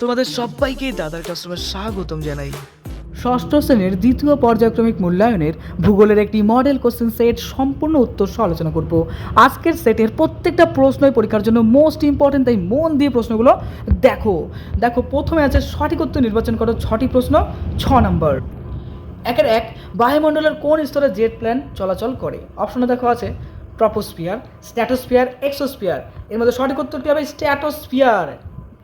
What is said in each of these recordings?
তোমাদের সবাইকে দাদার কাস্টমার স্বাগতম জানাই। ষষ্ঠ শ্রেণীর দ্বিতীয় পর্যায়ক্রমিক মূল্যায়নের ভূগোলের একটি মডেল কোশ্চেন সেট সম্পূর্ণ উত্তর সহ আলোচনা করব। আজকের সেটের প্রত্যেকটা প্রশ্নই পরীক্ষার জন্য মোস্ট ইম্পর্টেন্ট, তাই মন দিয়ে প্রশ্নগুলো দেখো। প্রথমে আছে সঠিক উত্তর নির্বাচন করো 6টি প্রশ্ন। 6 নম্বর, 1 বায়ুমণ্ডলের কোন স্তরে জেট প্লেন চলাচল করে? অপশনে দেখো আছে ট্রপোস্ফিয়ার, স্ট্র্যাটোস্ফিয়ার, এক্সোস্ফিয়ার। এর মধ্যে সঠিক উত্তরটি হবে স্ট্র্যাটোস্ফিয়ার।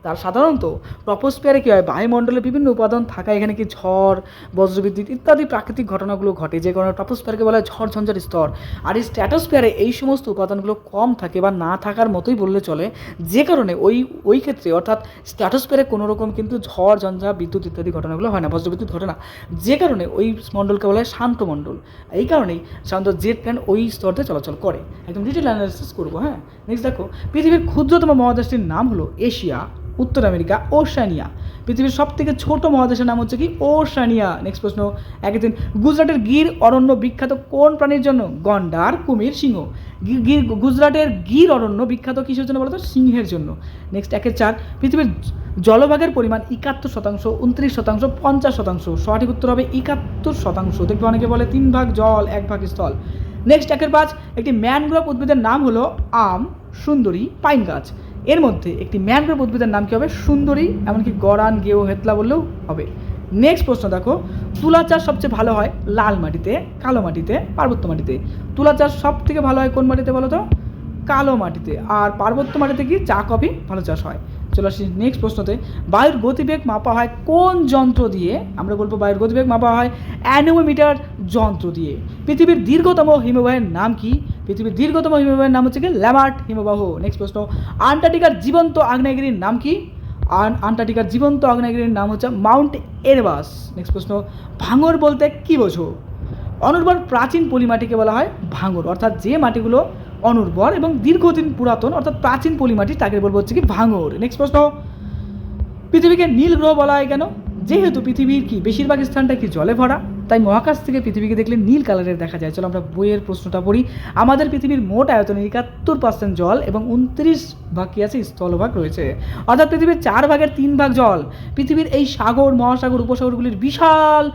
তার সাধারণত ট্রপোস্ফিয়ারে কী হয়, বায়ুমণ্ডলে বিভিন্ন উপাদান থাকা, এখানে কি ঝড়, বজ্রবিদ্যুৎ ইত্যাদি প্রাকৃতিক ঘটনাগুলো ঘটে, যে কারণে ট্রপোস্ফিয়ারকে বলা হয় ঝড় ঝঞ্ঝার স্তর। আর এই স্ট্র্যাটোস্ফিয়ারে এই সমস্ত উপাদানগুলো কম থাকে বা না থাকার মতোই বললে চলে, যে কারণে ওই ক্ষেত্রে অর্থাৎ স্ট্র্যাটোস্ফিয়ারে কোনো রকম কিন্তু ঝড় ঝঞ্ঝা, বিদ্যুৎ ইত্যাদি ঘটনাগুলো হয় না, বজ্রবিদ্যুৎ ঘটে না, যে কারণে ওই মণ্ডলকে বলা হয় শান্ত মণ্ডল। এই কারণেই সাধারণত জেট প্লেন ওই স্তরতে চলাচল করে। একদম ডিটেল অ্যানালিসিস করবো। হ্যাঁ, নেক্সট দেখো, পৃথিবীর ক্ষুদ্রতম মহাদেশটির নাম হলো এশিয়া, উত্তর আমেরিকা, ওশানিয়া। পৃথিবীর সব থেকে ছোট মহাদেশের নাম হচ্ছে কি ওশানিয়া। নেক্সট প্রশ্ন, 1-3, গুজরাটের গির অরণ্য বিখ্যাত কোন প্রাণীর জন্য? গন্ডার, কুমির, সিংহ। গুজরাটের গির অরণ্য বিখ্যাত কিসের জন্য বলতো? সিংহের জন্য। নেক্সট 1-4, পৃথিবীর জলভাগের পরিমাণ 71%, 29%, 50%। সঠিক উত্তর হবে 71%। দেখবে অনেকে বলে 3 ভাগ জল 1 ভাগ স্থল। নেক্সট 1-5, একটি ম্যানগ্রোভ উদ্ভিদের নাম হলো আম, সুন্দরী, পাইন গাছ। এর মধ্যে একটি ম্যানগ্রোভ উদ্ভিদের নাম কী হবে? সুন্দরী, এমনকি গরান, গেও, হেতলা বললেও হবে। নেক্সট প্রশ্ন দেখো, তুলা চাষ সবচেয়ে ভালো হয় লাল মাটিতে, কালো মাটিতে, পার্বত্য মাটিতে। তুলা চাষ সব থেকে ভালো হয় কোন মাটিতে বলো তো? কালো মাটিতে। আর পার্বত্য মাটিতে কি চা কফি ভালো চাষ হয়। চলে আসি নেক্সট প্রশ্নতে, বায়ুর গতিবেগ মাপা হয় কোন যন্ত্র দিয়ে? আমরা বলবো বায়ুর গতিবেগ মাপা হয় অ্যানোমিটার যন্ত্র দিয়ে। পৃথিবীর দীর্ঘতম হিমবাহের নাম কি? পৃথিবীর দীর্ঘতম হিমবাহের নাম হচ্ছে কি ল্যামার্ট হিমবাহ। নেক্সট প্রশ্ন, আন্টার্কটিকার জীবন্ত আগ্নেয়গিরির নাম কি? আন্টার্কটিকার জীবন্ত আগ্নেয়গিরির নাম হচ্ছে মাউন্ট এরেবাস। নেক্সট প্রশ্ন, ভাঙর বলতে কি বোঝো? অনুর্বর প্রাচীন পলিমাটিকে বলা হয় ভাঙর, অর্থাৎ যে মাটিগুলো অনুর্বর এবং দীর্ঘদিন পুরাতন অর্থাৎ প্রাচীন পলিমাটি, তাকে বলবো হচ্ছে কি ভাঙর। নেক্সট প্রশ্ন, পৃথিবীকে নীল গ্রহ বলা হয় কেন? যেহেতু পৃথিবীর কি বেশিরভাগ স্থানটা কি জলে ভরা, তাই মহাকাশ থেকে পৃথিবীকে দেখলে নীল কালারের দেখা যায়। চলো আমরা বইয়ের প্রশ্নটা পড়ি। আমাদের পৃথিবীর মোট আয়তনের 71% জল এবং 29 ভাগ কি আছে? স্থলভাগ রয়েছে। অর্থাৎ পৃথিবীর 4 ভাগের 3 ভাগ জল। পৃথিবীর এই সাগর, মহাসাগর, উপসাগরগুলির বিশাল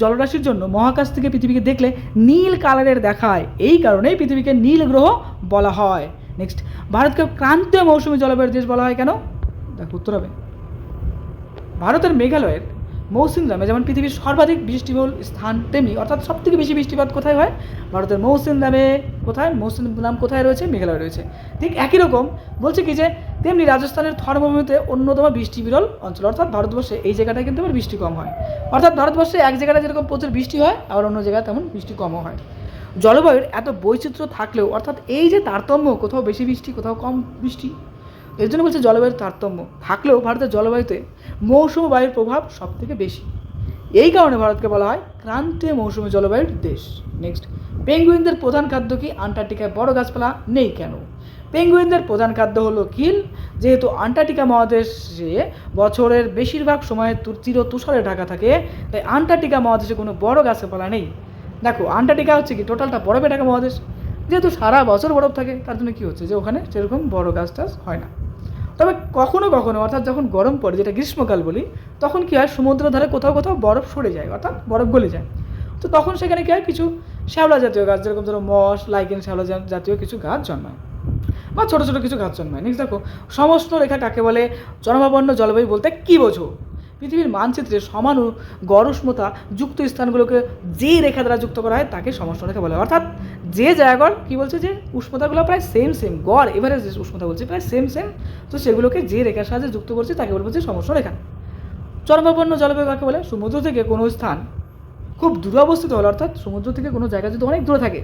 জলরাশির জন্য মহাকাশ থেকে পৃথিবীকে দেখলে নীল কালারের দেখায়, এই কারণেই পৃথিবীকে নীল গ্রহ বলা হয়। নেক্সট, ভারতকে ক্রান্তীয় মৌসুমী জলবায়ুর দেশ বলা হয় কেন? দেখো উত্তর হবে, ভারতের মেঘালয়ের মৌসিনরামে যেমন পৃথিবীর সর্বাধিক বৃষ্টিবহুল স্থান, তেমনি অর্থাৎ সব থেকে বেশি বৃষ্টিপাত কোথায় হয়? ভারতের মৌসিনরামে। কোথায়? মৌসিনরাম কোথায় রয়েছে? মেঘালয় রয়েছে। ঠিক একই রকম বলছে কি যে তেমনি রাজস্থানের থরমভূমিতে অন্যতম বৃষ্টিবিরল অঞ্চল, অর্থাৎ ভারতবর্ষে এই জায়গাটায় কিন্তু আবার বৃষ্টি কম হয়। অর্থাৎ ভারতবর্ষে এক জায়গায় যেরকম প্রচুর বৃষ্টি হয়, আবার অন্য জায়গায় তেমন বৃষ্টি কমও হয়। জলবায়ুর এত বৈচিত্র্য থাকলেও, অর্থাৎ এই যে তারতম্য, কোথাও বেশি বৃষ্টি কোথাও কম বৃষ্টি, এর জন্য বলছে জলবায়ুর তারতম্য থাকলেও ভারতের জলবায়ুতে মৌসুমী বায়ুর প্রভাব সব থেকে বেশি। এই কারণে ভারতকে বলা হয় ক্রান্তীয় মৌসুমী জলবায়ুর দেশ। নেক্সট, পেঙ্গুইনদের প্রধান খাদ্য কি? আন্টার্কটিকায় বড় গাছপালা নেই কেন? পেঙ্গুইনদের প্রধান খাদ্য হলো কিল। যেহেতু আন্টার্কটিকা মহাদেশে বছরের বেশিরভাগ সময় চির তুষারে ঢাকা থাকে, তাই আন্টার্কটিকা মহাদেশে কোনো বড় গাছপালা নেই। দেখো, আন্টার্কটিকা হচ্ছে কি টোটালটা বরফে ঢাকা মহাদেশ, যেহেতু সারা বছর বরফ থাকে, তার জন্য কী হচ্ছে যে ওখানে সেরকম বড় গাছ টাছ হয় না। তবে কখনো কখনো অর্থাৎ যখন গরম পড়ে, যেটা গ্রীষ্মকাল বলি, তখন কী হয়, সমুদ্র ধারে কোথাও কোথাও বরফ সরে যায়, অর্থাৎ বরফ গলে যায়। তো তখন সেখানে কী হয়, কিছু শ্যাওলা জাতীয় গাছ, যেরকম ধরো মস, লাইকেন, শ্যাওলা জাতীয় কিছু গাছ জন্মায় বা ছোটো ছোটো কিছু গাছ জন্মায়। নেক্সট দেখো, সমষ্ণ রেখা কাকে বলে? জনমাবন্য জলবায়ু বলতে কী বোঝো? পৃথিবীর মানচিত্রে সমান ও গড় উষ্ণতা যুক্ত স্থানগুলোকে যে রেখা দ্বারা যুক্ত করা হয় তাকে সমষ্ণ রেখা বলে। অর্থাৎ যে জায়গার কী বলছে যে উষ্ণতাগুলো প্রায় সেম গড় এভারেজ যে উষ্ণতা বলছে প্রায় সেম, তো সেগুলোকে যে রেখার সাহায্যে যুক্ত করছে তাকে বলবো যে সমষ্ণ রেখা। চরমাবন্য জলবায়ু কাকে বলে? সমুদ্র থেকে কোনো স্থান খুব দূরে অবস্থিত হলো, অর্থাৎ সমুদ্র থেকে কোনো জায়গা যদি অনেক দূরে থাকে,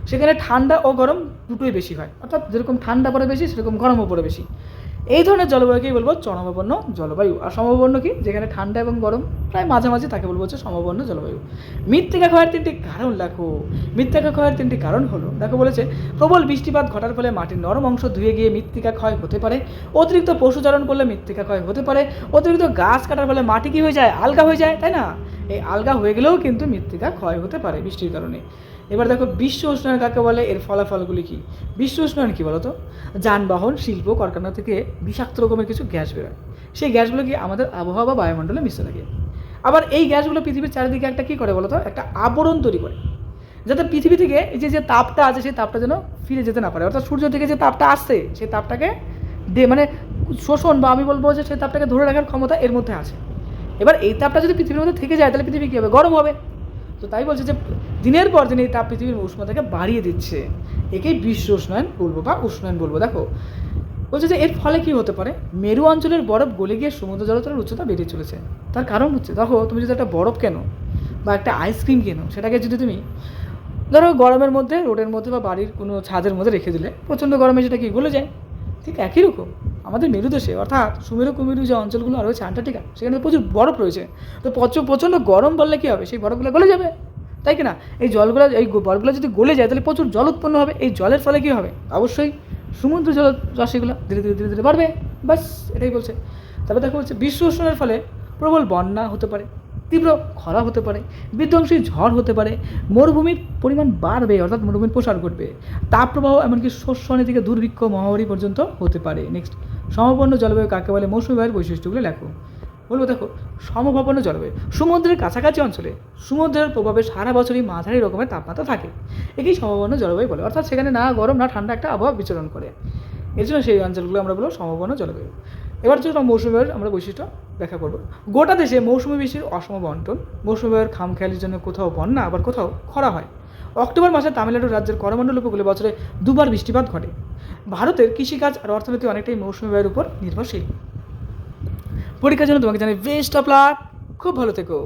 সেখানে ঠান্ডা ও গরম দুটোই বেশি হয়, অর্থাৎ যেরকম ঠান্ডা পড়ে বেশি সেরকম গরমও পড়ে বেশি। এই ধরনের জলবায়ুকেই বলবো চরমাবন্য জলবায়ু। আর সমবর্ণ কি? যেখানে ঠান্ডা এবং গরম প্রায় মাঝামাঝি, তাকে বলবো হচ্ছে সমবর্ণ জলবায়ু। মৃত্তিকা ক্ষয়ের 3টি কারণ লেখো। মৃত্তিকা ক্ষয়ের 3টি কারণ হলো, দেখো বলেছে, প্রবল বৃষ্টিপাত ঘটার ফলে মাটির নরম অংশ ধুয়ে গিয়ে মৃত্তিকা ক্ষয় হতে পারে, অতিরিক্ত পশুচারণ করলে মৃত্তিকা ক্ষয় হতে পারে, অতিরিক্ত গাছ কাটার ফলে মাটি কী হয়ে যায়? আলগা হয়ে যায়, তাই না? এই আলগা হয়ে গেলেও কিন্তু মৃত্তিকা ক্ষয় হতে পারে বৃষ্টির কারণে। এবার দেখো, বিশ্ব উষ্ণায়ন কাকে বলে? এর ফলাফলগুলি কী? বিশ্ব উষ্ণায়ন কী বলো তো? যানবাহন, শিল্প, কারখানা থেকে বিষাক্ত রকমের কিছু গ্যাস বেরোয়, সেই গ্যাসগুলো কি আমাদের আবহাওয়া বা বায়ুমণ্ডলে মিশতে থাকে। আবার এই গ্যাসগুলো পৃথিবীর চারিদিকে একটা কী করে বলো তো, একটা আবরণ তৈরি করে, যাতে পৃথিবী থেকে এই যে তাপটা আছে সেই তাপটা যেন ফিরে যেতে না পারে। অর্থাৎ সূর্য থেকে যে তাপটা আসছে সেই তাপটাকে মানে শোষণ বা আমি বলবো যে সেই তাপটাকে ধরে রাখার ক্ষমতা এর মধ্যে আছে। এবার এই তাপটা যদি পৃথিবীর মধ্যে থেকে যায় তাহলে পৃথিবী কী হবে, গরম হবে। তো তাই বলছে যে দিনের পর দিন এই তাপ পৃথিবীর উষ্ণতাকে বাড়িয়ে দিচ্ছে, একেই বিশ্ব উষ্ণায়ন বলবো বা উষ্ণায়ন বলবো। দেখো বলছে যে এর ফলে কী হতে পারে, মেরু অঞ্চলের বরফ গলে গিয়ে সমুদ্র জলস্তরের উচ্চতা বেড়ে চলেছে। তার কারণ হচ্ছে, দেখো তুমি যদি একটা বরফ কেনো বা একটা আইসক্রিম কেনো, সেটাকে যদি তুমি ধরো গরমের মধ্যে রোডের মধ্যে বা বাড়ির কোনো ছাদের মধ্যে রেখে দিলে প্রচণ্ড গরমে সেটা কি গলে যায়। ঠিক একই রকম আমাদের মেরুদেশে অর্থাৎ সুমেরু কুমেরু যে অঞ্চলগুলো আর রয়েছে আন্টার্কটিকা, সেখানে প্রচুর বরফ রয়েছে। তো প্রচণ্ড গরম বললে কী হবে, সেই বরফগুলো গলে যাবে, তাই কি না? এই জলগুলো এই বরফগুলো যদি গলে যায় তাহলে প্রচুর জল উৎপন্ন হবে। এই জলের ফলে কী হবে, অবশ্যই সমুদ্র জল রাশিগুলো ধীরে ধীরে ধীরে ধীরে বাড়বে। বাস এটাই বলছে। তারপরে দেখো বলছে বিশ্ব উষ্ণায়নের ফলে প্রবল বন্যা হতে পারে, তীব্র খরা হতে পারে, বিধ্বংসী ঝড় হতে পারে, মরুভূমির পরিমাণ বাড়বে অর্থাৎ মরুভূমির প্রসার ঘটবে, তাপপ্রবাহ এমনকি শস্য থেকে দুর্ভিক্ষ মহামারী পর্যন্ত হতে পারে। নেক্সট, সমপন্ন জলবায়ু কাকে বলে? মৌসুমী বায়ুর বৈশিষ্ট্যগুলো লেখো। বলবো দেখো, সমভাবাপন্ন জলবায়ু সমুদ্রের কাছাকাছি অঞ্চলে সমুদ্রের প্রভাবে সারা বছরই মাঝারি রকমের তাপমাত্রা থাকে, একেই সমভাবাপন্ন জলবায়ু বলে। অর্থাৎ সেখানে না গরম না ঠান্ডা একটা আবহাওয়া বিচরণ করে, এর জন্য সেই অঞ্চলগুলো আমরা বলবো সমভাবাপন্ন জলবায়ু। এবার যদি মৌসুমী বায়ুর আমরা বৈশিষ্ট্য ব্যাখ্যা করবো। গোটা দেশে মৌসুমী বৃষ্টির অসম বন্টন, মৌসুমী বায়ুর খামখেয়ালির জন্য কোথাও বন্যা আবার কোথাও খরা হয়। অক্টোবর মাসে তামিলনাড়ু রাজ্যের করমণ্ডল উপকূলে বছরে 2 বার বৃষ্টিপাত ঘটে। ভারতের কৃষিকাজ আর অর্থনীতি অনেকটাই মৌসুমী বায়ুর উপর নির্ভরশীল। পরীক্ষার জন্য তোমাকে জানাই বেস্ট অফ লাক, খুব ভালো থেকো।